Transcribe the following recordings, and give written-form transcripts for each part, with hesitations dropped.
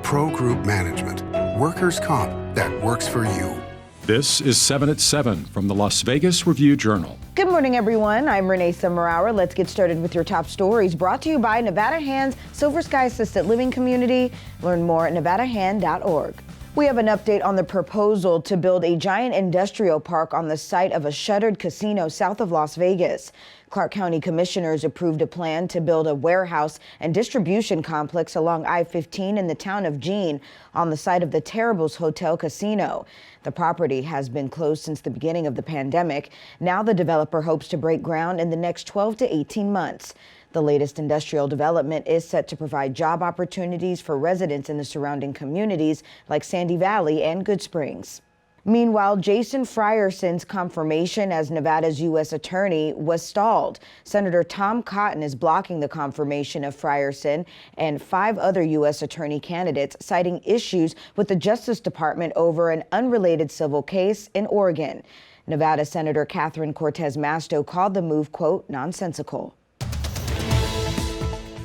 Pro Group Management. Workers' comp that works for you. This is 7 at 7 from the Las Vegas Review-Journal. Good morning, everyone. I'm Renee Summerhour. Let's get started with your top stories brought to you by Nevada Hand's Silver Sky Assisted Living Community. Learn more at nevadahand.org. We have an update on the proposal to build a giant industrial park on the site of a shuttered casino south of Las Vegas. Clark County commissioners approved a plan to build a warehouse and distribution complex along I-15 in the town of Jean on the site of the Terribles Hotel Casino. The property has been closed since the beginning of the pandemic. Now the developer hopes to break ground in the next 12 to 18 months. The latest industrial development is set to provide job opportunities for residents in the surrounding communities like Sandy Valley and Good Springs. Meanwhile, Jason Frierson's confirmation as Nevada's U.S. attorney was stalled. Senator Tom Cotton is blocking the confirmation of Frierson and 5 other U.S. attorney candidates, citing issues with the Justice Department over an unrelated civil case in Oregon. Nevada Senator Catherine Cortez Masto called the move, quote, nonsensical.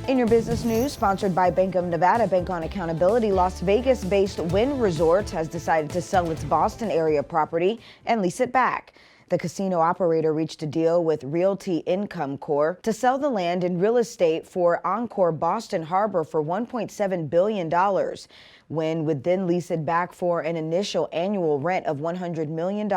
In your business news, sponsored by Bank of Nevada, Bank on Accountability, Las Vegas-based Wynn Resorts has decided to sell its Boston area property and lease it back. The casino operator reached a deal with Realty Income Corp to sell the land and real estate for Encore Boston Harbor for $1.7 billion. Wynn would then lease it back for an initial annual rent of $100 million.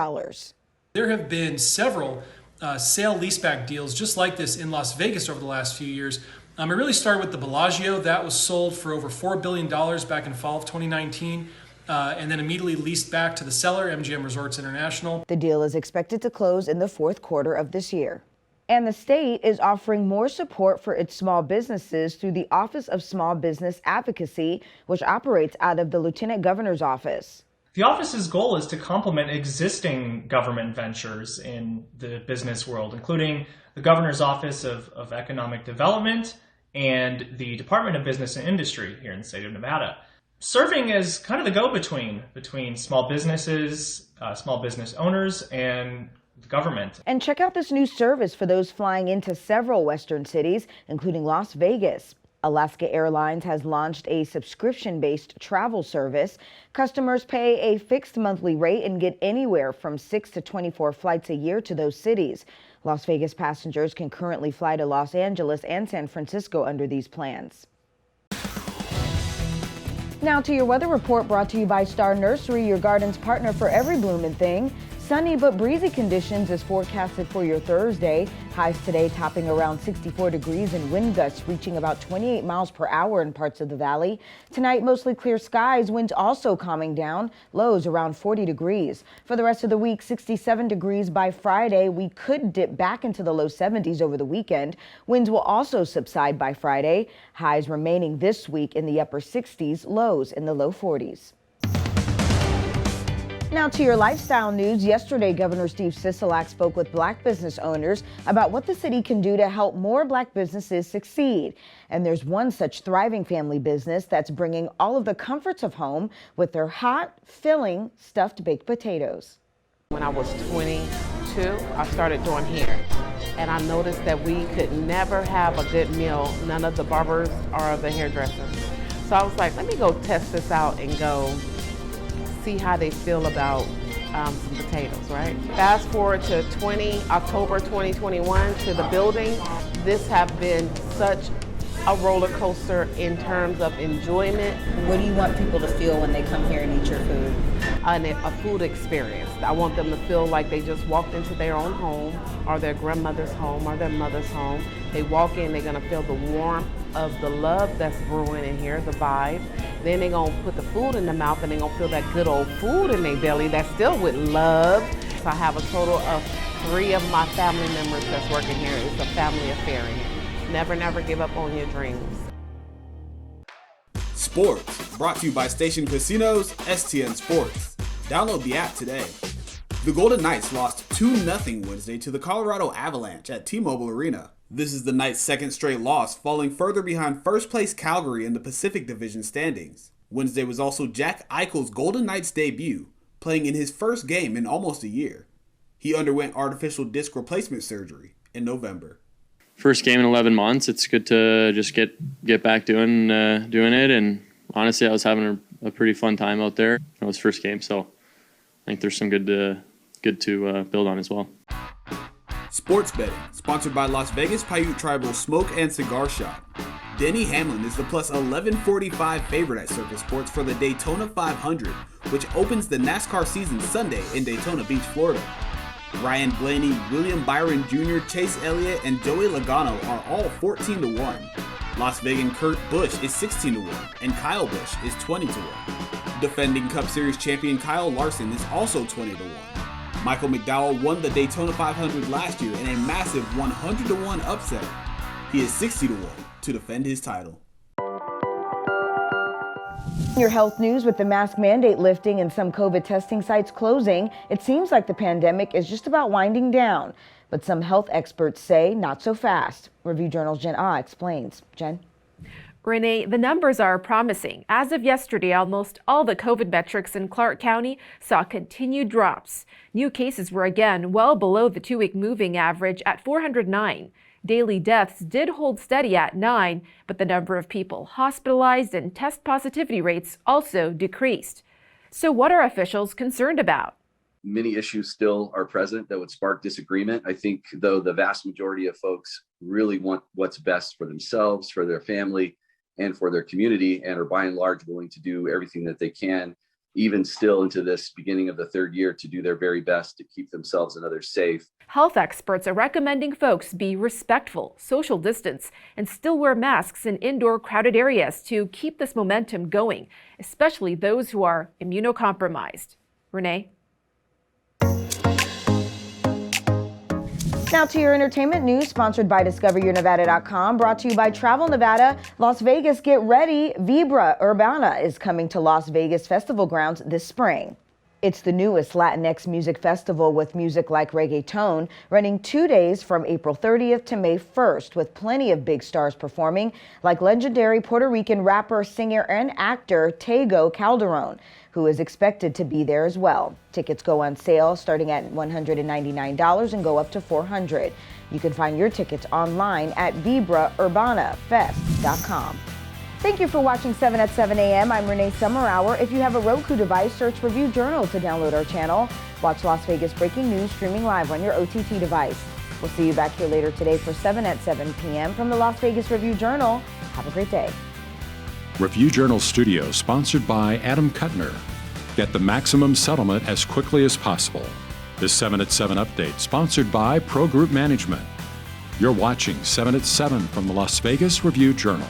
There have been several sale-leaseback deals just like this in Las Vegas over the last few years. It really started with the Bellagio. That was sold for over $4 billion back in fall of 2019, and then immediately leased back to the seller, MGM Resorts International. The deal is expected to close in the fourth quarter of this year. And the state is offering more support for its small businesses through the Office of Small Business Advocacy, which operates out of the Lieutenant Governor's office. The office's goal is to complement existing government ventures in the business world, including the Governor's Office of Economic Development and the Department of Business and Industry here in the state of Nevada, serving as kind of the go-between between small businesses, small business owners, and the government. And check out this new service for those flying into several Western cities, including Las Vegas. Alaska Airlines has launched a subscription-based travel service. Customers pay a fixed monthly rate and get anywhere from 6 to 24 flights a year to those cities. Las Vegas passengers can currently fly to Los Angeles and San Francisco under these plans. Now to your weather report, brought to you by Star Nursery, your garden's partner for every blooming thing. Sunny but breezy conditions is forecasted for your Thursday. Highs today topping around 64 degrees and wind gusts reaching about 28 miles per hour in parts of the valley. Tonight, mostly clear skies, winds also calming down, lows around 40 degrees. For the rest of the week, 67 degrees by Friday. We could dip back into the low 70s over the weekend. Winds will also subside by Friday. Highs remaining this week in the upper 60s, lows in the low 40s. Now to your lifestyle news. Yesterday, Governor Steve Sisolak spoke with black business owners about what the city can do to help more black businesses succeed. And there's one such thriving family business that's bringing all of the comforts of home with their hot, filling, stuffed baked potatoes. When I was 22, I started doing hair. And I noticed that we could never have a good meal, none of the barbers or the hairdressers. So I was like, let me go test this out and go see how they feel about some potatoes, right? Fast forward to October 2021 to the building. This has been such a roller coaster in terms of enjoyment. What do you want people to feel when they come here and eat your food? A food experience. I want them to feel like they just walked into their own home or their grandmother's home or their mother's home. They walk in, they're gonna feel the warmth of the love that's brewing in here, the vibe. Then they're gonna put the food in their mouth and they're gonna feel that good old food in their belly that's still with love. So I have a total of 3 of my family members that's working here. It's a family affair in here. Never, never give up on your dreams. Sports, brought to you by Station Casinos, STN Sports. Download the app today. The Golden Knights lost 2-0 Wednesday to the Colorado Avalanche at T-Mobile Arena. This is the Knights' second straight loss, falling further behind first-place Calgary in the Pacific Division standings. Wednesday was also Jack Eichel's Golden Knights debut, playing in his first game in almost a year. He underwent artificial disc replacement surgery in November. First game in 11 months. It's good to just get back doing it and Honestly, I was having a pretty fun time out there. It was first game, so I think there's some good to build on as well. Sports betting, sponsored by Las Vegas Paiute Tribal Smoke and Cigar Shop. Denny Hamlin is the plus 1145 favorite at Circus Sports for the Daytona 500, which opens the NASCAR season Sunday in Daytona Beach, Florida. Ryan Blaney, William Byron Jr., Chase Elliott, and Joey Logano are all 14-1. Las Vegas Kurt Busch is 16-1, and Kyle Busch is 20-1. Defending Cup Series champion Kyle Larson is also 20-1. Michael McDowell won the Daytona 500 last year in a massive 100-1 upset. He is 60-1 to defend his title. Your health news: with the mask mandate lifting and some COVID testing sites closing, it seems like the pandemic is just about winding down. But some health experts say not so fast. Review Journal's Jen Ah explains. Jen? Renee, the numbers are promising. As of yesterday, almost all the COVID metrics in Clark County saw continued drops. New cases were again well below the 2-week moving average at 409. Daily deaths did hold steady at 9, but the number of people hospitalized and test positivity rates also decreased. So what are officials concerned about? Many issues still are present that would spark disagreement. I think, though, the vast majority of folks really want what's best for themselves, for their family, and for their community, and are by and large willing to do everything that they can, even still into this beginning of the third year, to do their very best to keep themselves and others safe. Health experts are recommending folks be respectful, social distance, and still wear masks in indoor crowded areas to keep this momentum going, especially those who are immunocompromised. Renee? Now to your entertainment news, sponsored by DiscoverYourNevada.com, brought to you by Travel Nevada. Las Vegas, get ready. Vibra Urbana is coming to Las Vegas Festival Grounds this spring. It's the newest Latinx music festival with music like reggaeton, running 2 days from April 30th to May 1st, with plenty of big stars performing, like legendary Puerto Rican rapper, singer, and actor Tego Calderon, who is expected to be there as well. Tickets go on sale starting at $199 and go up to $400. You can find your tickets online at vibraurbanafest.com. Thank you for watching 7 at 7 a.m. I'm Renee Summerhour. If you have a Roku device, search Review Journal to download our channel. Watch Las Vegas breaking news streaming live on your OTT device. We'll see you back here later today for 7 at 7 p.m. from the Las Vegas Review Journal. Have a great day. Review Journal Studio, sponsored by Adam Kuttner. Get the maximum settlement as quickly as possible. This 7 at 7 update, sponsored by Pro Group Management. You're watching 7 at 7 from the Las Vegas Review Journal.